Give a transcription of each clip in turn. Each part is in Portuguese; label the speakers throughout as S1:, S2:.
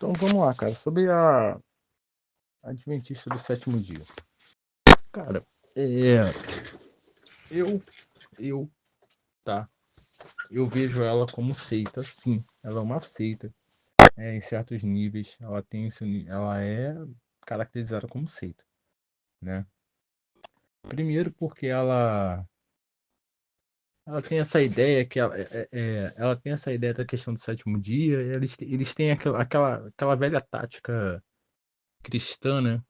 S1: Então vamos lá, cara. Sobre a Adventista do sétimo dia. Cara, eu, eu, tá? Eu vejo ela como seita, sim. Ela é uma seita. Em certos níveis, ela é caracterizada como seita, né? Primeiro porque ela tem essa ideia que ela tem essa ideia da questão do sétimo dia. Eles têm aquela velha tática cristã, né?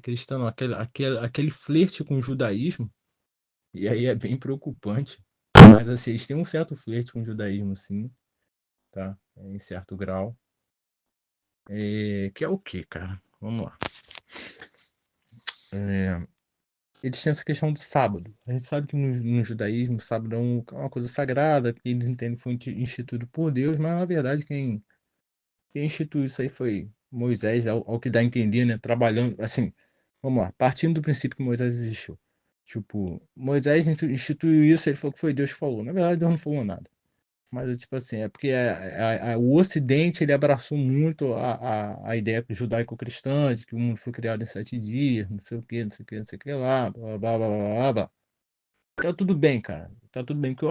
S1: Cristã, não, aquele flerte com o judaísmo, e aí é bem preocupante. Mas assim, eles têm um certo flerte com o judaísmo, sim, tá? Em certo grau. Que é o que, cara? Vamos lá. Eles têm essa questão do sábado. A gente sabe que no judaísmo o sábado é uma coisa sagrada, que eles entendem que foi instituído por Deus, mas na verdade quem instituiu isso aí foi Moisés, ao que dá a entender, né? Trabalhando, assim, vamos lá, partindo do princípio que Moisés existiu. Tipo, Moisés instituiu isso, ele falou que foi Deus que falou. Na verdade, Deus não falou nada. Mas, tipo assim, é porque o Ocidente, ele abraçou muito a ideia judaico-cristã de que o mundo foi criado em 7 dias, não sei o que, não sei o que, não sei o que lá, blá, blá, blá, blá, blá, blá. Tá tudo bem, cara. Tá tudo bem. Porque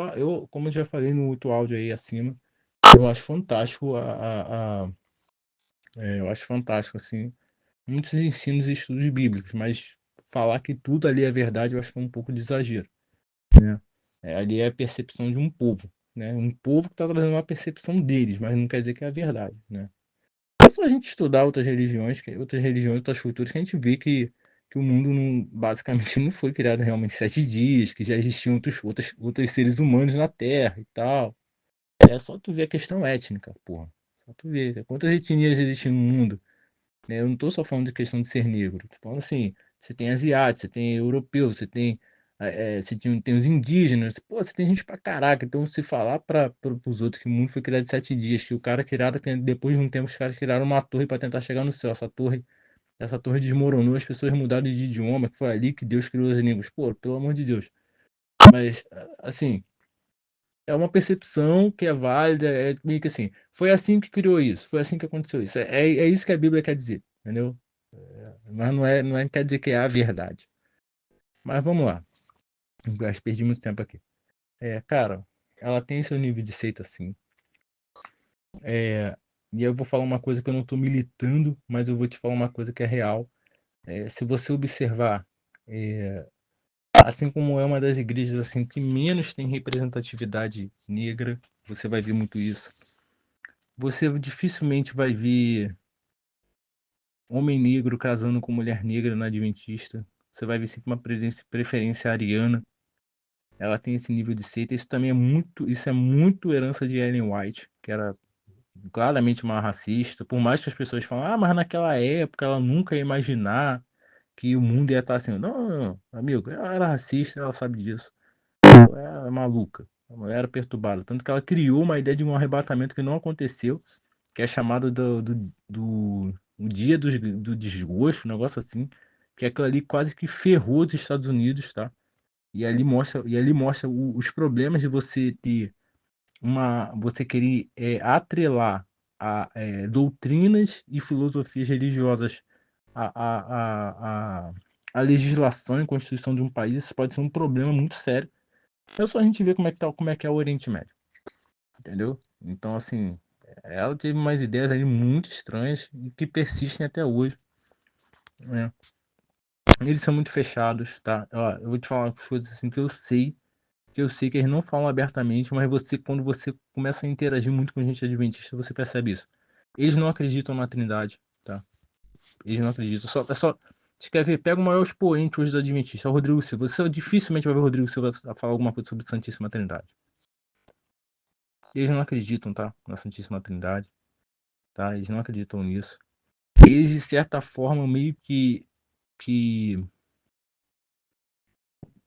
S1: como eu já falei no outro áudio aí acima, eu acho fantástico eu acho fantástico, assim, muitos ensinos e estudos bíblicos, mas falar que tudo ali é verdade, eu acho que é um pouco de exagero, né? Ali é a percepção de um povo, né? Um povo que está trazendo uma percepção deles, mas não quer dizer que é a verdade, né? É só a gente estudar outras religiões, outras culturas, que a gente vê que o mundo basicamente não foi criado realmente em 7 dias, que já existiam outros seres humanos na Terra e tal. É só tu ver a questão étnica, porra. Só tu ver quantas etnias existem no mundo, né? Eu não tô só falando de questão de ser negro. Tô falando assim, você tem asiático, você tem europeu, você tem, tem os indígenas. Pô, você tem gente pra caraca. Então, se falar pros outros que o mundo foi criado em 7 dias, que o cara criado, depois de um tempo, os caras criaram uma torre para tentar chegar no céu. Essa torre desmoronou, as pessoas mudaram de idioma, que foi ali que Deus criou as línguas. Pô, pelo amor de Deus. Mas, assim, é uma percepção que é válida, é meio que assim, foi assim que criou isso, foi assim que aconteceu isso. É isso que a Bíblia quer dizer, entendeu? Mas não quer dizer que é a verdade. Mas vamos lá. Eu acho que perdi muito tempo aqui. Cara, ela tem seu nível de seita, sim. E eu vou falar uma coisa que eu não tô militando, mas eu vou te falar uma coisa que é real. Se você observar, assim como é uma das igrejas assim que menos tem representatividade negra, você vai ver muito isso. Você dificilmente vai ver homem negro casando com mulher negra na Adventista. Você vai ver sempre uma preferência ariana. Ela tem esse nível de seita. Isso é muito herança de Ellen White, que era claramente uma racista. Por mais que as pessoas falem, mas naquela época ela nunca ia imaginar que o mundo ia estar assim. Não, não, não, amigo, ela era racista, ela sabe disso. Ela é maluca. A mulher era perturbada. Tanto que ela criou uma ideia de um arrebatamento que não aconteceu, que é chamado do o dia do desgosto, um negócio assim, que aquilo ali quase que ferrou os Estados Unidos, tá? E ali mostra os problemas de você ter você querer atrelar doutrinas e filosofias religiosas à, à, à, à, à legislação e constituição de um país. Isso pode ser um problema muito sério. É só a gente ver como é que é o Oriente Médio, entendeu? Então, assim, ela teve umas ideias ali muito estranhas e que persistem até hoje, né? Eles são muito fechados, tá? Ó, eu vou te falar umas coisas assim que eles não falam abertamente, mas quando você começa a interagir muito com gente adventista, você percebe isso. Eles não acreditam na Trindade, tá? Eles não acreditam. Você quer ver? Pega o maior expoente hoje do Adventista, o Rodrigo Silva. Você dificilmente vai ver o Rodrigo Silva falar alguma coisa sobre a Santíssima Trindade. Eles não acreditam, tá? Na Santíssima Trindade, tá? Eles não acreditam nisso. Eles, de certa forma, meio que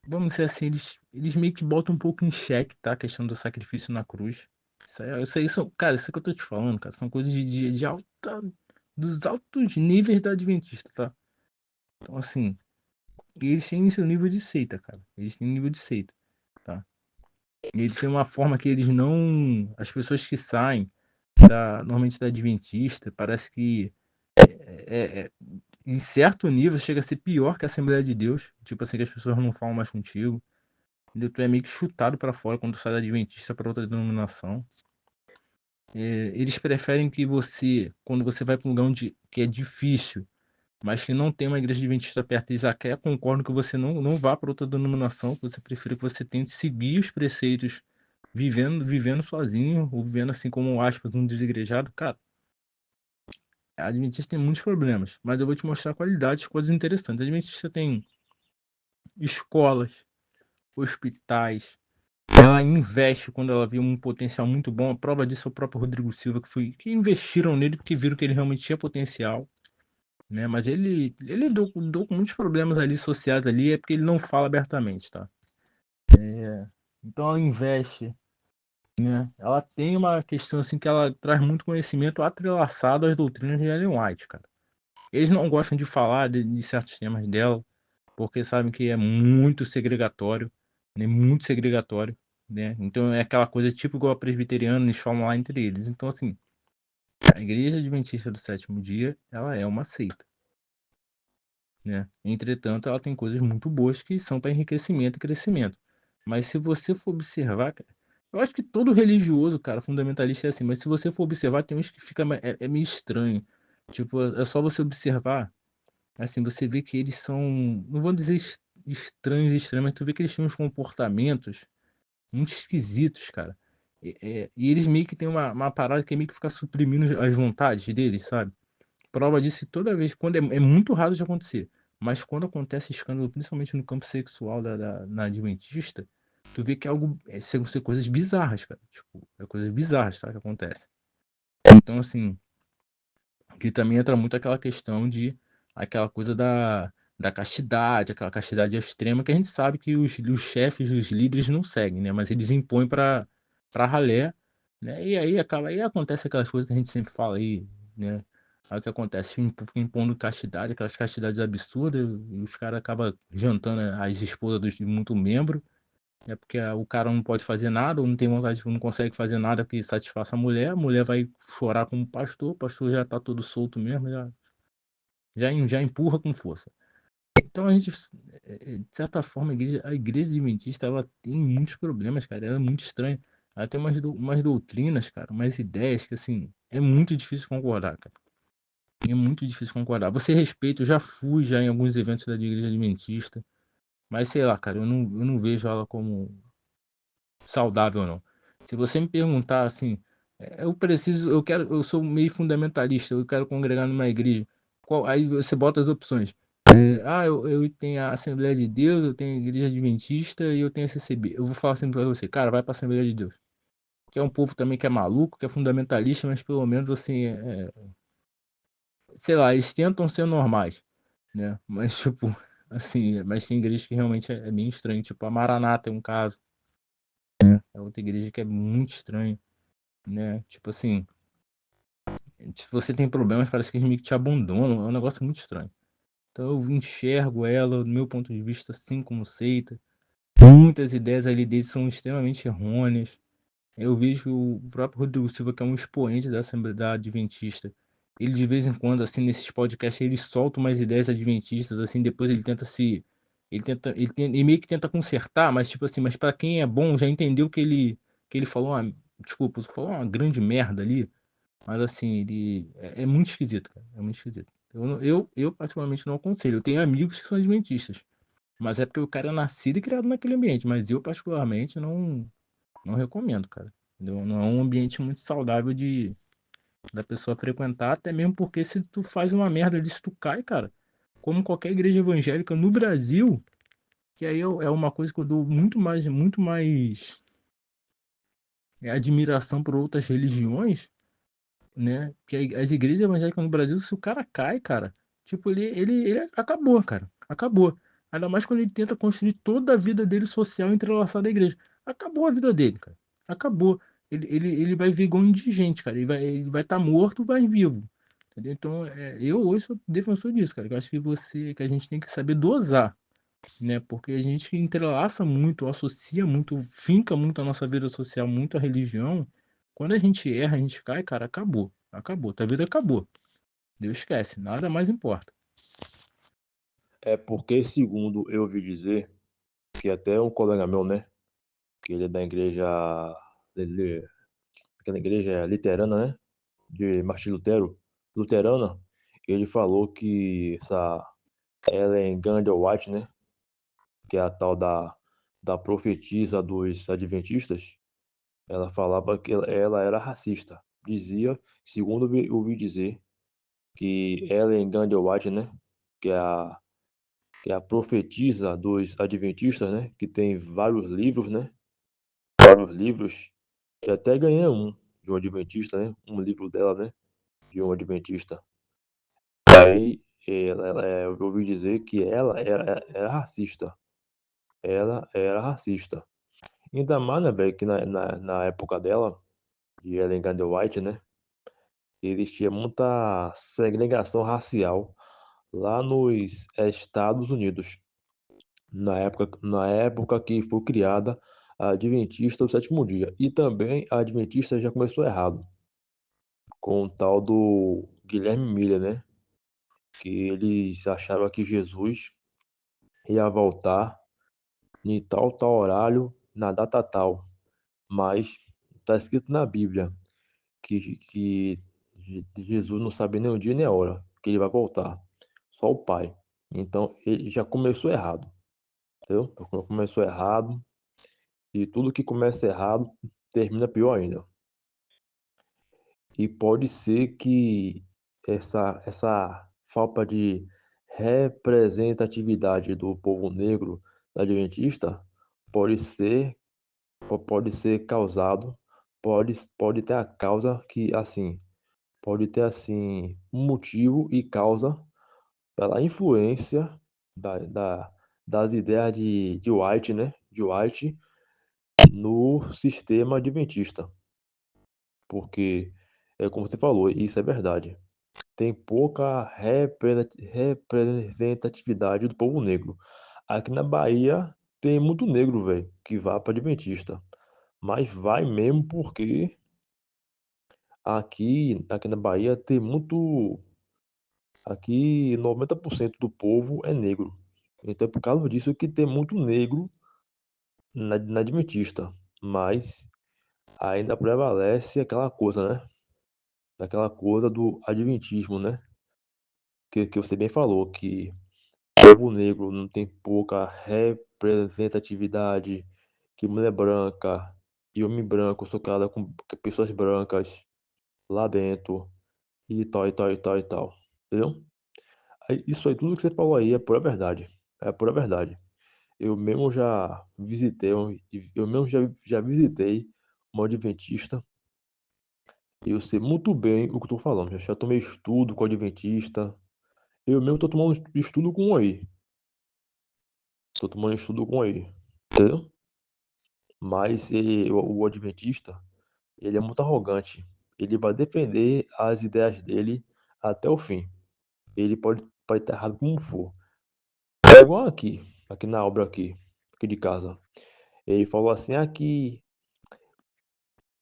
S1: vamos dizer assim, eles meio que botam um pouco em xeque, tá? A questão do sacrifício na cruz. Cara, isso que eu tô te falando, cara, são coisas de dos altos níveis da Adventista, tá? Então, assim, eles têm seu nível de seita, cara. Eles têm nível de seita, tá? Eles têm uma forma que eles não. As pessoas que saem. normalmente da Adventista, parece que em certo nível chega a ser pior que a Assembleia de Deus. Tipo assim, que as pessoas não falam mais contigo. Entendeu? Tu é meio que chutado pra fora quando tu sai da Adventista pra outra denominação. Eles preferem que você, quando você vai pra um lugar onde, que é difícil, mas que não tem uma igreja adventista perto, eles até concordam que você não vá para outra denominação, que você prefere que você tente seguir os preceitos vivendo sozinho, ou vivendo assim como, aspas, um desigrejado. Cara, a Adventista tem muitos problemas, mas eu vou te mostrar qualidades, coisas interessantes. A Adventista tem escolas, hospitais, ela investe quando ela vê um potencial muito bom. A prova disso é o próprio Rodrigo Silva, que investiram nele porque viram que ele realmente tinha potencial, né? Mas ele lidou com muitos problemas ali sociais ali, é porque ele não fala abertamente, tá? Então ela investe, né? Ela tem uma questão assim que ela traz muito conhecimento atrelaçado às doutrinas de Ellen White, cara. Eles não gostam de falar de certos temas dela, porque sabem que é muito segregatório, né? Muito segregatório, né? Então é aquela coisa tipo igual a presbiteriana, eles falam lá entre eles. Então, assim, a Igreja Adventista do Sétimo Dia, ela é uma seita, né? Entretanto, ela tem coisas muito boas que são para enriquecimento e crescimento. Mas se você for observar, cara, eu acho que todo religioso, cara, fundamentalista é assim, mas se você for observar, tem uns que fica é meio estranho. Tipo, é só você observar, assim, você vê que eles são, não vou dizer estranhos, mas tu vê que eles têm uns comportamentos muito esquisitos, cara. E eles meio que têm uma parada que é meio que ficar suprimindo as vontades deles, sabe? Prova disso toda vez, quando é muito raro de acontecer, mas quando acontece escândalo, principalmente no campo sexual na Adventista, tu vê que é algo, são coisas bizarras, cara. Tipo, é coisas bizarras, tá, que acontece. Então, assim, que também entra muito aquela questão de aquela coisa da castidade, aquela castidade extrema que a gente sabe que os chefes, os líderes não seguem, né? Mas eles impõem para ralé, né? E aí acontece aquelas coisas que a gente sempre fala aí, né? Aí o que acontece? Impondo castidade, aquelas castidades absurdas, e os caras acabam jantando as esposas de muito membro, é porque o cara não pode fazer nada, ou não tem vontade, não consegue fazer nada que satisfaça a mulher vai chorar como pastor, o pastor já tá todo solto mesmo, já empurra com força. Então a gente, de certa forma, a igreja adventista, ela tem muitos problemas, cara, ela é muito estranha. Ela tem umas doutrinas, cara, umas ideias que, assim, é muito difícil concordar, cara. É muito difícil concordar. Você respeita, eu já fui já em alguns eventos da igreja adventista, mas sei lá, cara, eu não vejo ela como saudável ou não. Se você me perguntar assim, eu sou meio fundamentalista, eu quero congregar numa igreja. Aí você bota as opções. Eu tenho a Assembleia de Deus, eu tenho a Igreja Adventista e eu tenho a CCB. Eu vou falar assim pra você, cara, vai pra Assembleia de Deus. Que é um povo também que é maluco, que é fundamentalista, mas pelo menos assim, sei lá, eles tentam ser normais, né? Mas tipo, assim, mas tem igreja que realmente é bem estranho. Tipo, a Maranata é um caso, né? É outra igreja que é muito estranho, né? Tipo assim, se você tem problemas, parece que eles meio que te abandonam. É um negócio muito estranho. Então eu enxergo ela, do meu ponto de vista, assim como seita. Muitas ideias ali deles são extremamente errôneas. Eu vejo o próprio Rodrigo Silva, que é um expoente da Assembleia da Adventista. Ele de vez em quando, assim, nesses podcasts, ele solta umas ideias adventistas, assim, depois ele tenta se. Ele meio que tenta consertar, mas tipo assim, mas para quem é bom já entendeu que ele falou uma, desculpa, falou uma grande merda ali, mas assim, ele é muito esquisito, cara. É muito esquisito. Eu particularmente não aconselho. Eu tenho amigos que são adventistas, mas é porque o cara é nascido e criado naquele ambiente. Mas eu, particularmente, não recomendo, cara. Entendeu? Não é um ambiente muito saudável da pessoa frequentar, até mesmo porque se tu faz uma merda disso, tu cai, cara. Como qualquer igreja evangélica no Brasil, que aí é uma coisa que eu dou muito mais admiração por outras religiões, né? Que as igrejas evangélicas no Brasil, se o cara cai, cara, tipo, ele acabou, cara. Acabou. Ainda mais quando ele tenta construir toda a vida dele social entrelaçada à igreja. Acabou a vida dele, cara. Acabou. Ele vai vir igual um indigente, cara. Ele vai estar morto, vai vivo. Entendeu? Então, eu hoje sou defensor disso, cara. Eu acho que a gente tem que saber dosar, né? Porque a gente entrelaça muito, associa muito, finca muito a nossa vida social, muito à religião, Quando a gente erra, a gente cai, cara, acabou. Acabou. Tua vida acabou. Deus esquece, nada mais importa.
S2: É porque, segundo eu ouvi dizer, que até um colega meu, né, que ele é da igreja, ele, aquela igreja luterana, né, de Martim Lutero, luterana, ele falou que essa Ellen Gandhi White, né, que é a tal da profetisa dos adventistas, ela falava que ela era racista. Dizia, segundo ouvi dizer, que Ellen Gandhi White, né, que é a profetisa dos adventistas, né, que tem vários livros, né, vários livros, que até ganhei um de um adventista, né, um livro dela, né, de um adventista. Aí eu ouvi dizer que ela era racista. Ela era racista. Ainda mais, né, velho, que na época dela, de Ellen Gardner White, né, existia muita segregação racial lá nos Estados Unidos. Na época que foi criada a Adventista do Sétimo Dia. E também a Adventista já começou errado, com o tal do Guilherme Miller, né? Que eles achavam que Jesus ia voltar em tal horário, na data tal. Mas está escrito na Bíblia que Jesus não sabe nem o dia nem a hora que ele vai voltar. Só o Pai. Então ele já começou errado, entendeu? Começou errado e tudo que começa errado termina pior ainda. E pode ser que essa falta de representatividade do povo negro da Adventista pode ser pode ser causado pode ter a causa que assim pode ter assim um motivo e causa pela influência das ideias de White, né? De White no sistema adventista, porque é como você falou, isso é verdade. Tem pouca representatividade do povo negro. Aqui na Bahia tem muito negro, velho, que vai para Adventista. Mas vai mesmo porque aqui na Bahia tem muito. Aqui 90% do povo é negro. Então é por causa disso que tem muito negro na Adventista. Mas ainda prevalece aquela coisa, né? Daquela coisa do Adventismo, né? Que você bem falou, que o povo negro não tem pouca representatividade, que mulher branca e homem branco são casado com pessoas brancas lá dentro, e tal, e tal, e tal, e tal. Entendeu? Isso aí, tudo que você falou aí é pura verdade. É pura verdade. Eu mesmo já visitei, eu mesmo já visitei uma adventista e eu sei muito bem o que eu tô falando. Já tomei estudo com adventista. Eu mesmo tô tomando estudo com um aí. Tô tomando estudo com um aí. Entendeu? Mas o adventista, ele é muito arrogante. Ele vai defender as ideias dele até o fim. Ele pode estar errado como for. É igual aqui na obra aqui de casa. Ele falou assim, aqui,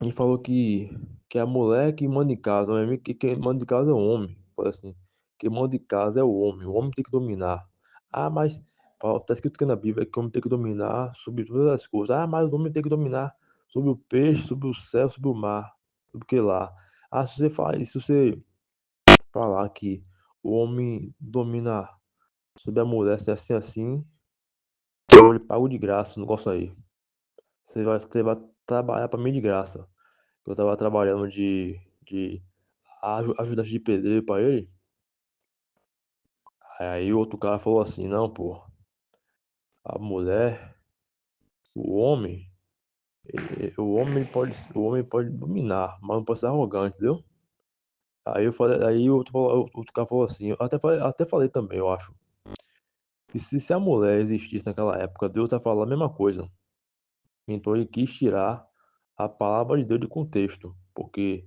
S2: ele falou que a mulher que manda em casa, mas que quem manda em casa é o homem. Falou assim, quem manda em casa é o homem tem que dominar. Ah, mas tá escrito aqui na Bíblia que o homem tem que dominar sobre todas as coisas. Ah, mas o homem tem que dominar sobre o peixe, sobre o céu, sobre o mar, sobre o que lá. Ah, se você falar que o homem domina sobre a mulher, se é assim, eu lhe pago de graça, não gosto aí. Você vai trabalhar para mim de graça. Eu tava trabalhando de ajudante de pedreiro para ele. Aí o outro cara falou assim, não, pô, a mulher, o homem, o homem pode dominar, mas não pode ser arrogante, entendeu? Aí o outro cara falou assim, eu até falei também, eu acho, que se a mulher existisse naquela época, Deus tá falando a mesma coisa. Então ele quis tirar a palavra de Deus de contexto, porque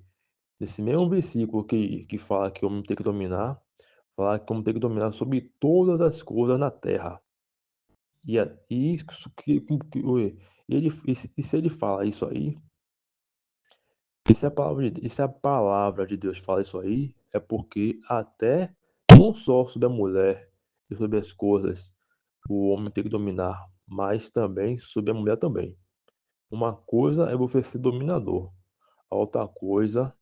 S2: nesse mesmo versículo que fala que o homem tem que dominar, fala que o homem tem que dominar sobre todas as coisas na terra. E isso ui, e se ele fala isso aí, E se a palavra de Deus fala isso aí, é porque até não só sobre a mulher e sobre as coisas o homem tem que dominar, mas também sobre a mulher também. Uma coisa é você ser dominador, a outra coisa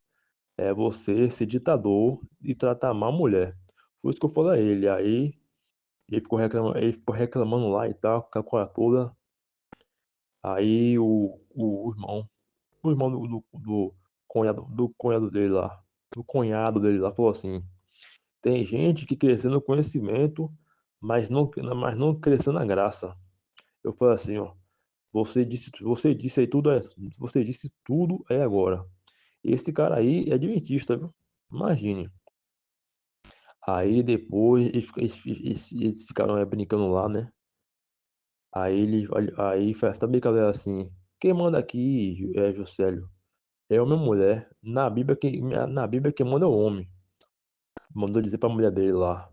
S2: é você ser ditador e tratar mal a mulher. Foi isso que eu falei a ele. Aí ele ficou reclamando lá e tal, com a coisa toda. Aí o irmão do cunhado dele lá, do cunhado dele lá, falou assim: tem gente que cresceu no conhecimento, mas não cresceu na graça. Eu falei assim, ó, você disse aí tudo, você disse tudo aí agora. Esse cara aí é adventista, viu? Imagine. Aí depois eles ficaram brincando lá, né? Aí faz essa brincadeira assim. Quem manda aqui é Juscelio. É uma mulher. Na Bíblia quem manda é o homem. Mandou dizer pra mulher dele lá.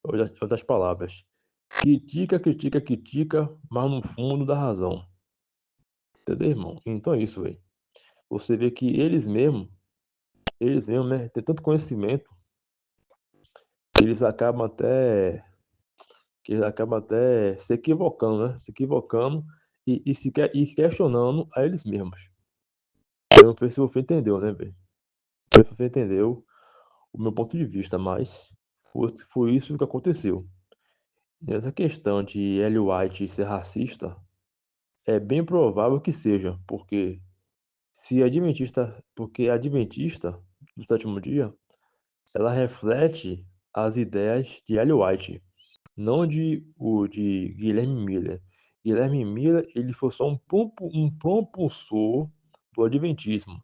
S2: Outras palavras. Critica, critica, critica, mas no fundo dá razão. Entendeu, irmão? Então é isso, velho. Você vê que eles mesmos, né? Tem tanto conhecimento que eles acabam até se equivocando, né? Se equivocando e questionando a eles mesmos. Eu não sei se você entendeu, né, velho? Não sei se você entendeu o meu ponto de vista, mas foi isso que aconteceu. E essa questão de Ellen White ser racista é bem provável que seja, porque a adventista do sétimo dia, ela reflete as ideias de Ellen White, não de Guilherme Miller. Guilherme Miller, ele foi só um propulsor do adventismo,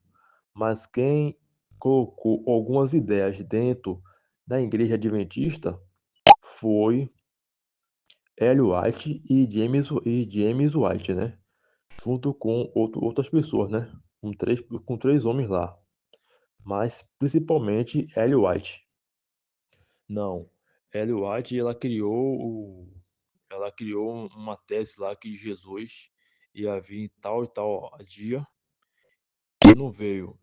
S2: mas quem colocou algumas ideias dentro da igreja adventista foi Ellen White e James White, né? Junto com outras pessoas, né? Com três homens lá, mas principalmente Ellen White. Não, Ellen White, ela criou uma tese lá que Jesus ia vir em tal e tal dia e não veio.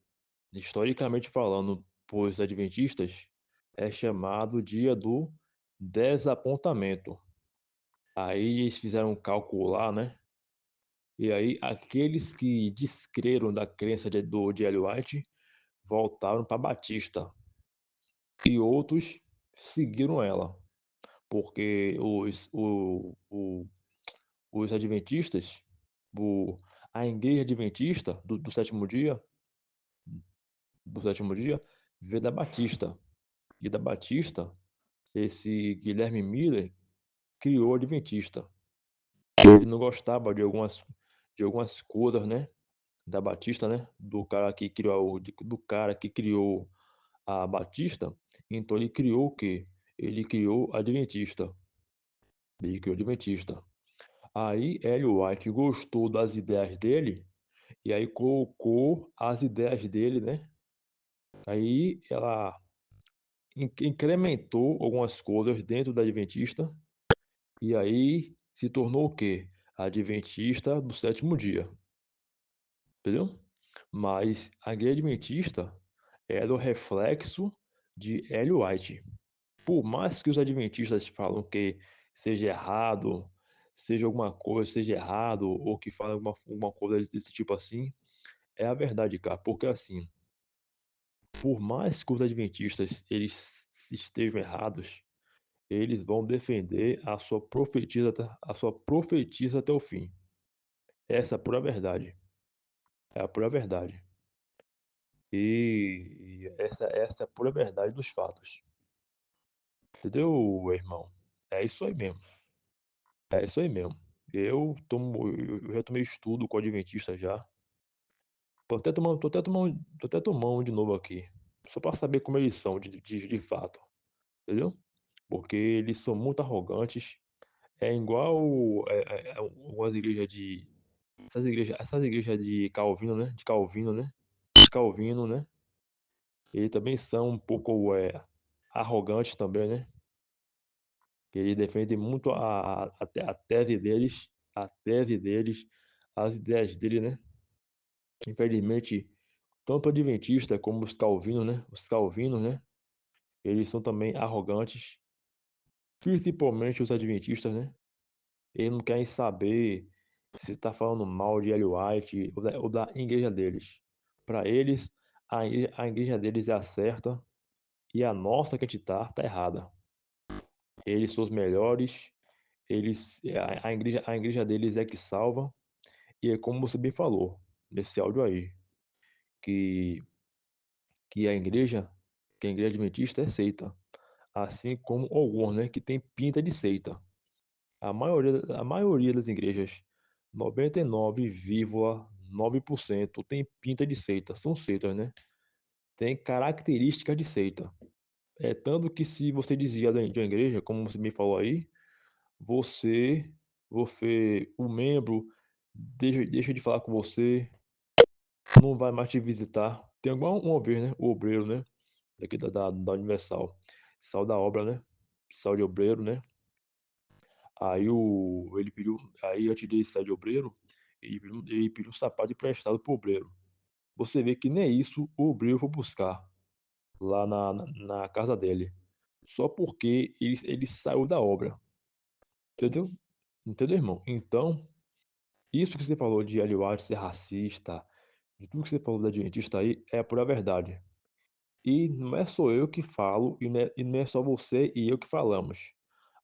S2: Historicamente falando, por os adventistas, é chamado dia do desapontamento. Aí eles fizeram um cálculo lá, né? E aí aqueles que descreram da crença de Ellen White voltaram para Batista e outros seguiram ela, porque os adventistas, o, a igreja adventista do sétimo dia, veio da Batista. E da Batista, esse Guilherme Miller criou o adventista. Ele não gostava de algumas coisas, né? Da Batista, né? Do cara que criou a Batista. Então ele criou o quê? Ele criou a Adventista. Ele criou a Adventista. Aí Ellen White gostou das ideias dele e aí colocou as ideias dele, né? Aí ela incrementou algumas coisas dentro da Adventista e aí se tornou o quê? A Adventista do sétimo dia, entendeu? Mas a igreja adventista era o reflexo de Ellen White. Por mais que os adventistas falam que seja errado, seja alguma coisa, seja errado, ou que falem alguma coisa desse tipo assim, é a verdade, cara. Porque assim, por mais que os adventistas eles estejam errados, eles vão defender a sua profetisa até o fim. Essa é a pura verdade. É a pura verdade. Essa é a pura verdade dos fatos. Entendeu, irmão? É isso aí mesmo. É isso aí mesmo. Eu já tomei estudo com o adventista já. Tô até tomando de novo aqui. Só para saber como eles são de fato. Entendeu? Porque eles são muito arrogantes. É igual algumas igrejas de. Essas igrejas de Calvino, né? De Calvino, né? De Calvino, né? Eles também são um pouco arrogantes também, né? Eles defendem muito a tese deles, as ideias dele, né? Infelizmente, tanto adventista como os calvinos, né? Os calvinos, né? Eles são também arrogantes, principalmente os adventistas, né? Eles não querem saber se está falando mal de Ellen White ou da igreja deles. Para eles, a igreja deles é a certa e a nossa que a gente tá errada. Eles são os melhores, a igreja deles é que salva, e é como você bem falou nesse áudio aí, que, que a igreja adventista é seita, assim como alguns, né, que tem pinta de seita. A maioria das igrejas, 99,9% tem pinta de seita, são seitas, né? Tem características de seita. É tanto que se você dizia de uma igreja, como você me falou aí, você, o membro deixa de falar com você, não vai mais te visitar. Tem igual uma vez, né? O obreiro, né? Daqui da Universal. Saiu da obra, né? Saiu de obreiro, né? Ele pediu, aí antes de sair de obreiro, ele pediu um sapato emprestado pro obreiro. Você vê que nem isso o obreiro foi buscar lá na casa dele. Só porque ele saiu da obra. Entendeu? Entendeu, irmão? Então, isso que você falou de Ellen White ser racista, de tudo que você falou da adventista aí, é a pura verdade. E não é só eu que falo, e não é só você e eu que falamos.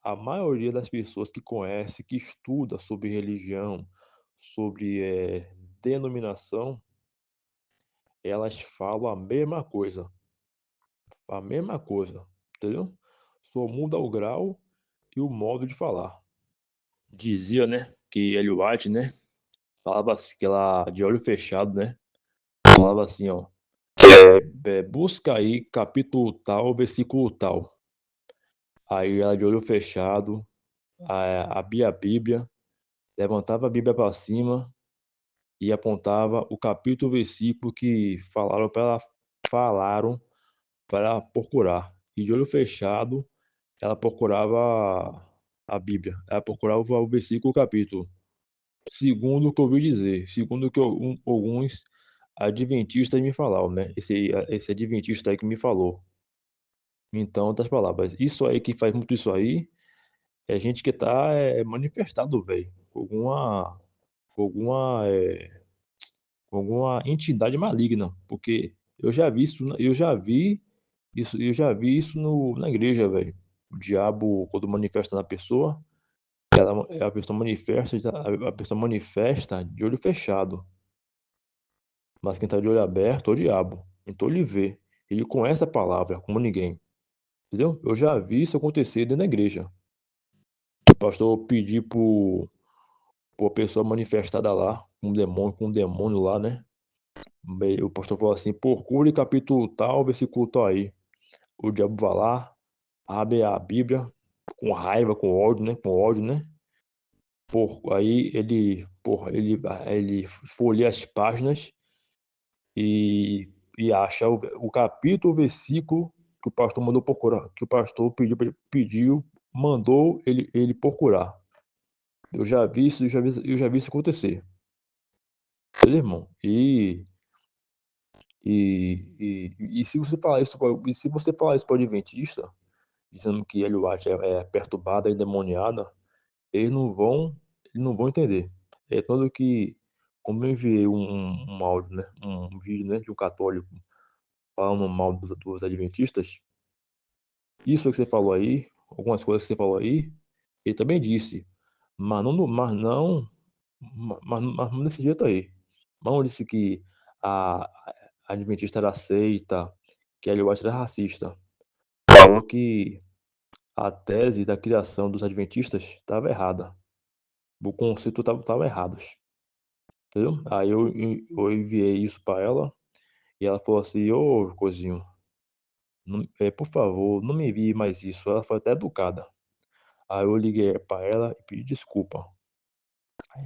S2: A maioria das pessoas que conhece, que estuda sobre religião, sobre denominação, elas falam a mesma coisa. A mesma coisa, entendeu? Só muda o grau e o modo de falar. Dizia, né, que Ellen White, né, falava assim, que ela de olho fechado, né, falava assim, ó, busca aí capítulo tal, versículo tal. Aí ela de olho fechado, abria a Bíblia, levantava a Bíblia para cima e apontava o capítulo, versículo que falaram para procurar. E de olho fechado, ela procurava a Bíblia, ela procurava o versículo, o capítulo. Segundo o que eu ouvi dizer, segundo o que alguns adventistas me falaram, né? Esse adventista aí que me falou. Então, outras palavras, isso aí que faz muito isso aí é gente que tá manifestado, velho, com alguma entidade maligna, porque eu já vi isso na igreja, velho. O diabo, quando manifesta na pessoa, a pessoa manifesta de olho fechado, mas quem tá de olho aberto é o diabo. Então ele vê, ele conhece a palavra como ninguém, entendeu? Eu já vi isso acontecer dentro da igreja. O pastor pedir por pessoa manifestada lá, com um demônio lá, né? O pastor falou assim: procure capítulo tal, versículo tal aí. O diabo vai lá, abre a Bíblia, com raiva, com ódio, né? Com ódio, né? Aí ele folheia as páginas e acha o capítulo, o versículo que o pastor mandou procurar, que o pastor mandou ele procurar. Eu já vi isso, eu já vi isso acontecer. Entendeu, irmão? E se você falar isso para o adventista, dizendo que Ellen White é perturbada e endemoniada, eles não vão entender. É tanto que, como eu enviei um áudio, né, um vídeo, né, de um católico falando mal dos adventistas, isso que você falou aí, algumas coisas que você falou aí, ele também disse, mas não desse jeito aí. Mas não disse que a adventista era aceita, que a Ellen White era racista. Falou que a tese da criação dos adventistas estava errada. O conceito estava errado, entendeu? Aí eu enviei isso para ela e ela falou assim: ô, coisinho, por favor, não me envie mais isso. Ela foi até educada. Aí eu liguei para ela e pedi desculpa.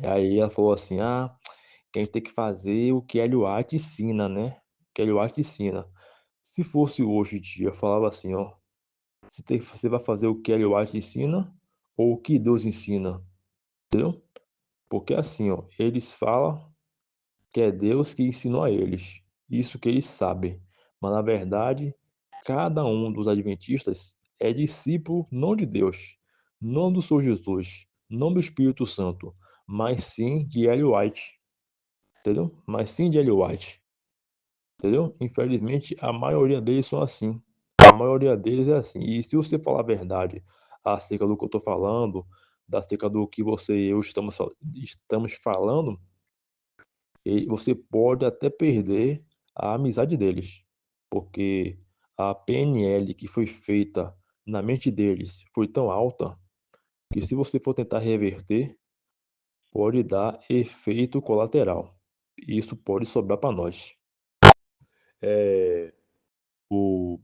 S2: Aí ela falou assim: que a gente tem que fazer o que Ellen White ensina, né? O que Ellen White ensina. Se fosse hoje em dia, eu falava assim: ó, você vai fazer o que Ellen White ensina ou o que Deus ensina, entendeu? Porque assim, ó, eles falam que é Deus que ensinou a eles. isso que eles sabem. Mas na verdade, cada um dos adventistas é discípulo não de Deus, não do Senhor Jesus, não do Espírito Santo, mas sim de Ellen White, entendeu? Mas sim de Ellen White, entendeu? Infelizmente, a maioria deles são assim. A maioria deles é assim. E se você falar a verdade acerca do que eu estou falando, acerca do que você e eu estamos falando, e você pode até perder a amizade deles, porque a PNL que foi feita na mente deles foi tão alta que se você for tentar reverter, pode dar efeito colateral. Isso pode sobrar para nós. É, o,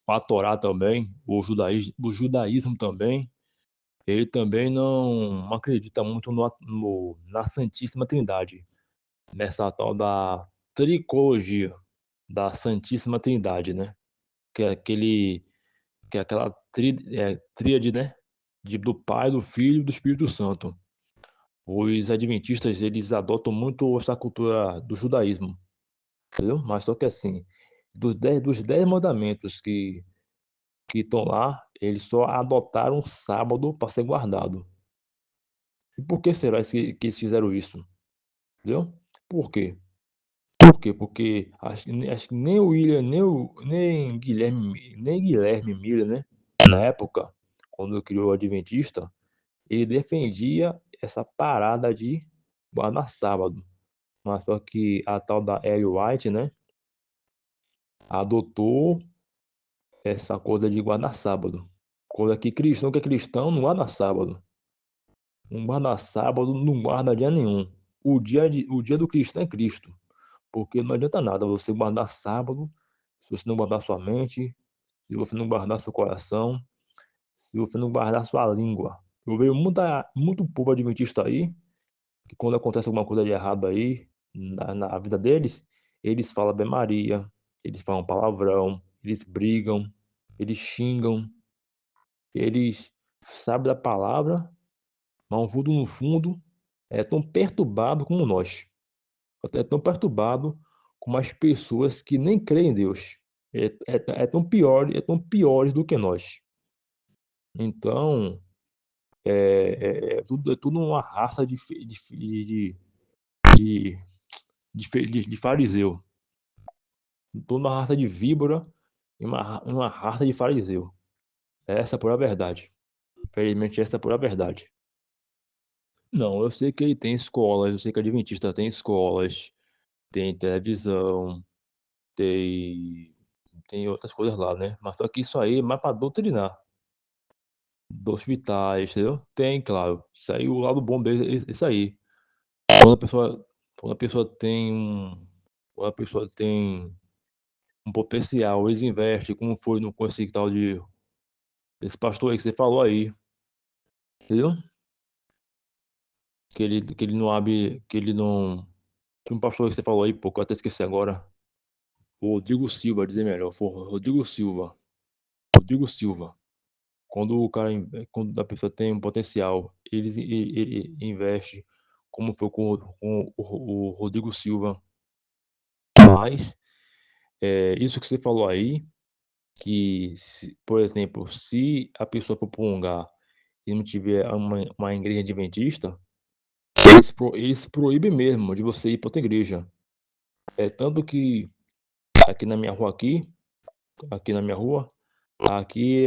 S2: a Torá também, o judaísmo também, ele também não acredita muito na Santíssima Trindade, nessa tal da tricologia da Santíssima Trindade, né? Que é aquela tríade, né? Do Pai, do Filho e do Espírito Santo. Os adventistas, eles adotam muito essa cultura do judaísmo, entendeu? Mas só que assim, dos dez mandamentos que estão lá, eles só adotaram o sábado para ser guardado. E por que será que eles fizeram isso? Entendeu? Por quê? Por quê? Porque acho que nem o William, nem Guilherme Miller, né? Na época, quando criou o Adventista, ele defendia essa parada de guardar sábado. Mas só que a tal da Ellen White, né? Adotou essa coisa de guardar sábado. Coisa que é cristão não guarda sábado. Não guarda sábado, não guarda dia nenhum. O dia do cristão é Cristo. Porque não adianta nada você guardar sábado, se você não guardar sua mente, se você não guardar seu coração, se você não guardar sua língua. Eu vejo muito povo adventista aí, que quando acontece alguma coisa de errado aí, na vida deles, eles falam Ave Maria, eles falam palavrão, eles brigam, eles xingam, eles sabem da palavra, mas o fundo no fundo é tão perturbado como nós. É tão perturbado como as pessoas que nem creem em Deus. É tão piores do que nós. Então, é tudo uma raça de, de fariseu. Toda uma raça de víbora e uma raça de fariseu. Essa é a pura verdade. Infelizmente, essa é a pura verdade. Não, eu sei que ele tem escolas, eu sei que a Adventista tem escolas, tem televisão, tem outras coisas lá, né? Mas só que isso aí é mais para doutrinar. Dos hospitais, entendeu? Tem, claro. Isso aí, o lado bom dele é isso aí. Quando a pessoa, quando a pessoa tem um, quando a pessoa tem um potencial, eles investem, como foi no com esse tal de esse pastor aí que você falou aí, entendeu? Que ele não abre, que ele não, que um pastor que você falou aí, pô, que eu até esqueci agora. O Rodrigo Silva, dizer melhor, foi o Rodrigo Silva. Rodrigo Silva. Quando a pessoa tem um potencial, ele investe, como foi com o Rodrigo Silva. Mas isso que você falou aí, que, por exemplo, se a pessoa for para um lugar e não tiver uma igreja adventista, eles proíbem mesmo de você ir para outra igreja. É tanto que aqui na minha rua aqui na minha rua, aqui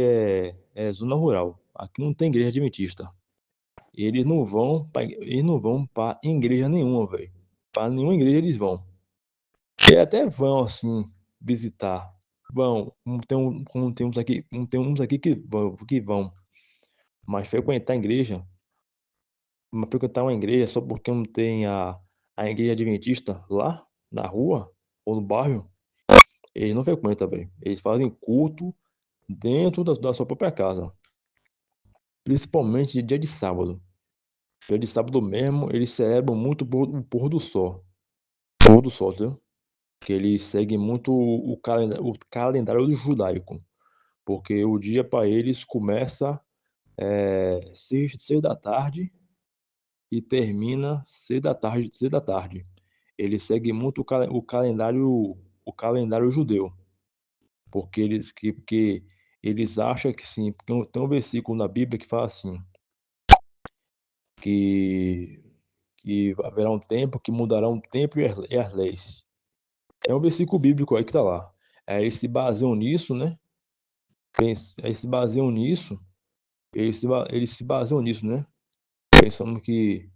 S2: é zona rural. Aqui não tem igreja adventista. Eles não vão para igreja nenhuma, velho. Para nenhuma igreja eles vão. E até vão assim visitar. Vão, tem uns aqui que vão, mas frequentar uma igreja só porque não tem a igreja adventista lá na rua ou no bairro, eles não frequentam, velho. Eles fazem culto dentro da sua própria casa, principalmente de dia de sábado. Dia de sábado mesmo, eles celebram muito o pôr do sol. Pôr do sol, entendeu? Que eles seguem muito o calendário judaico, porque o dia para eles começa 6 da tarde e termina 6 da tarde, 6 da tarde. Eles seguem muito o calendário o calendário judeu, porque eles acham que sim, porque tem um versículo na Bíblia que fala assim, que haverá um tempo que mudará um tempo e as leis. É um versículo bíblico aí que tá lá. Aí eles se baseiam nisso, né? Aí se baseiam nisso, eles se baseiam nisso, né? Pensando que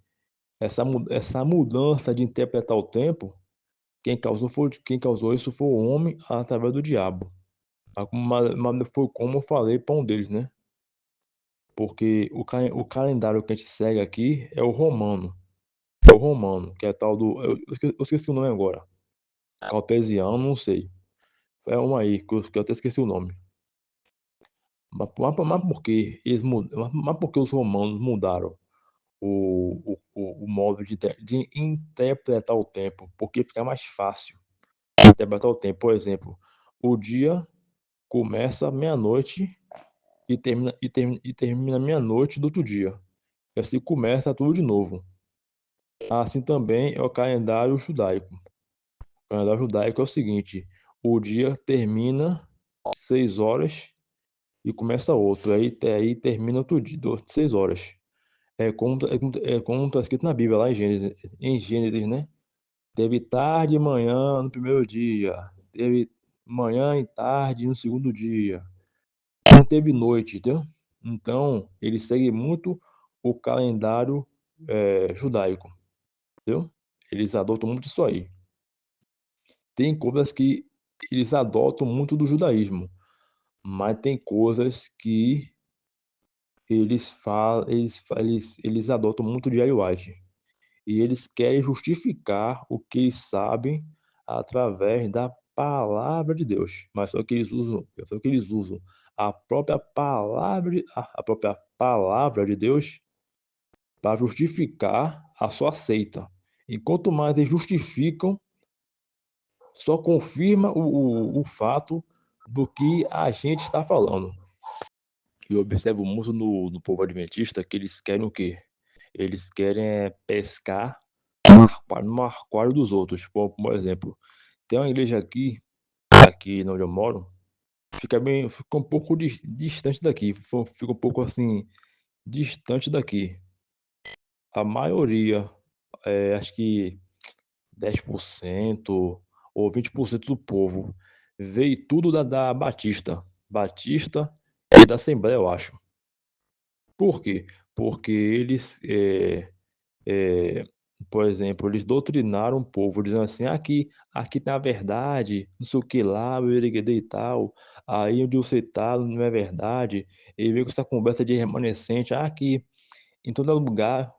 S2: essa mudança de interpretar o tempo, quem causou isso foi o homem através do diabo. Mas foi como eu falei para um deles, né? Porque o calendário que a gente segue aqui é o romano. É o romano, que é tal do. Eu esqueci o nome agora. Cartesiano, não sei. É um aí, que eu até esqueci o nome. Mas por que mas por que os romanos mudaram o modo de interpretar o tempo? Porque fica mais fácil interpretar o tempo. Por exemplo, o dia começa meia-noite e termina meia-noite do outro dia. E assim começa tudo de novo. Assim também é o calendário judaico. O calendário judaico é o seguinte: o dia termina 6 horas e começa outro. Aí termina outro dia, 6 horas. É como tá escrito na Bíblia, lá em Gênesis, né? Teve tarde e manhã no primeiro dia, teve manhã e tarde no segundo dia. Não teve noite, entendeu? Então, ele segue muito o calendário judaico, entendeu? Eles adotam muito isso aí. Tem coisas que eles adotam muito do judaísmo, mas tem coisas que eles adotam muito de Ellen White. E eles querem justificar o que eles sabem através da palavra de Deus. Mas só que eles usam a própria palavra de Deus para justificar a sua seita. Enquanto mais eles justificam, só confirma o fato do que a gente está falando. Eu observo muito no povo adventista que eles querem o quê? Eles querem pescar no aquário dos outros. Por exemplo, tem uma igreja aqui onde eu moro, fica um pouco distante daqui, fica um pouco assim, distante daqui. A maioria, acho que 10% ou 20% do povo veio tudo da Batista e da Assembleia, eu acho. Por quê? Porque eles, é, por exemplo, eles doutrinaram o povo, dizendo assim, aqui tem a verdade, não sei o que lá, o e tal, aí onde você tá não é verdade, e veio com essa conversa de remanescente, aqui em todo lugar,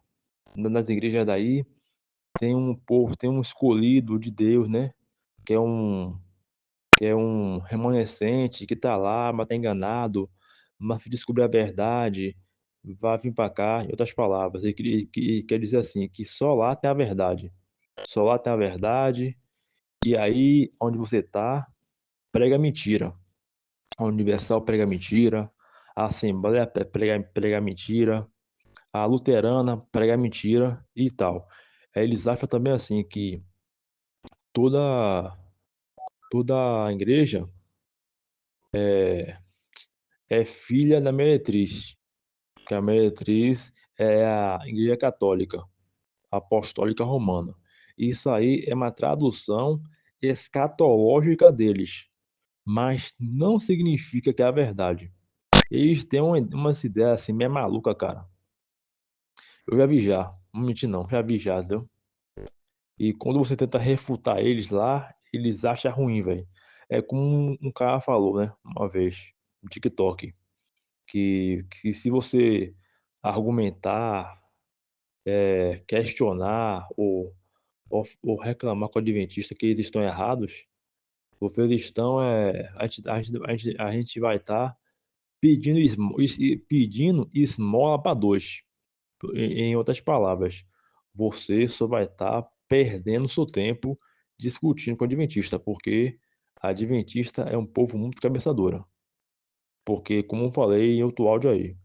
S2: nas igrejas daí, tem um povo, tem um escolhido de Deus, né? Que é um, que é um remanescente que tá lá, mas tá enganado, mas se descobrir a verdade, vai vir para cá. Em outras palavras, ele quer dizer assim, que só lá tem a verdade. Só lá tem a verdade, e aí, onde você tá, prega mentira. A Universal prega mentira, a Assembleia prega mentira, a Luterana prega mentira e tal. Aí eles acham também assim que toda toda a igreja é, é filha da meretriz, que a meretriz é a Igreja Católica, Apostólica Romana. Isso aí é uma tradução escatológica deles, mas não significa que é a verdade. Eles têm umas ideias assim meio maluca, cara. Eu já vi já, não mentir não, já vi já, entendeu? E quando você tenta refutar eles lá, eles acham ruim, velho. É como um cara falou, né, uma vez, no TikTok, que se você argumentar, questionar ou reclamar com o adventista que eles estão errados, porque eles estão, a gente vai estar pedindo esmola para dois. Em outras palavras, você só vai estar perdendo seu tempo discutindo com o adventista, porque adventista é um povo muito cabeça dura. Porque, como eu falei em outro áudio aí,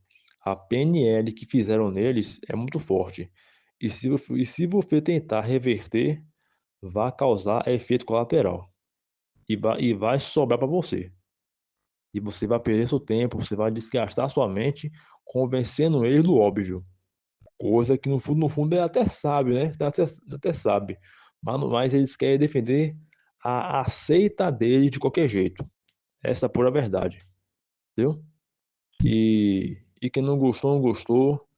S2: a PNL que fizeram neles é muito forte. E se você tentar reverter, vai causar efeito colateral. e vai sobrar para você. E você vai perder seu tempo, você vai desgastar sua mente convencendo ele do óbvio. Coisa que no fundo ele até sabe, né? Até sabe. Mas eles querem defender a seita dele de qualquer jeito. Essa é a pura verdade. Entendeu? E quem não gostou, não gostou.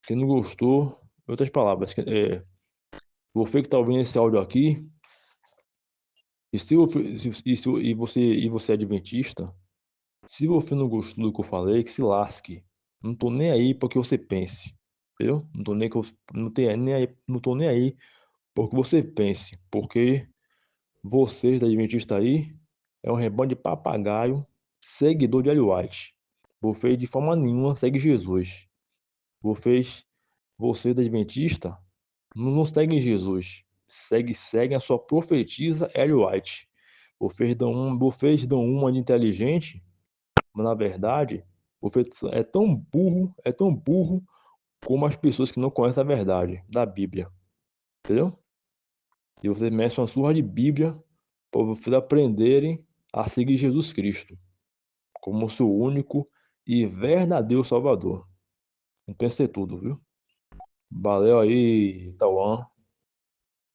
S2: Quem não gostou, em outras palavras, você que está ouvindo esse áudio aqui, e se, você- se- e você é adventista, se você não gostou do que eu falei, que se lasque. Não tô nem aí para o que você pense. Entendeu? Não tô nem aí para que você pense. Porque você da Adventista aí é um rebanho de papagaio, seguidor de Ellen White. Você de forma nenhuma segue Jesus. Vocês, você da Adventista não segue Jesus. Segue a sua profetisa Ellen White. Vocês dão uma de inteligente, mas na verdade, você é tão burro como as pessoas que não conhecem a verdade da Bíblia. Entendeu? E você mexe uma surra de Bíblia para vocês aprenderem a seguir Jesus Cristo como seu único e verdadeiro Salvador. Então isso é tudo, viu? Valeu aí, Tauan,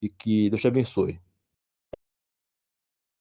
S2: e que Deus te abençoe.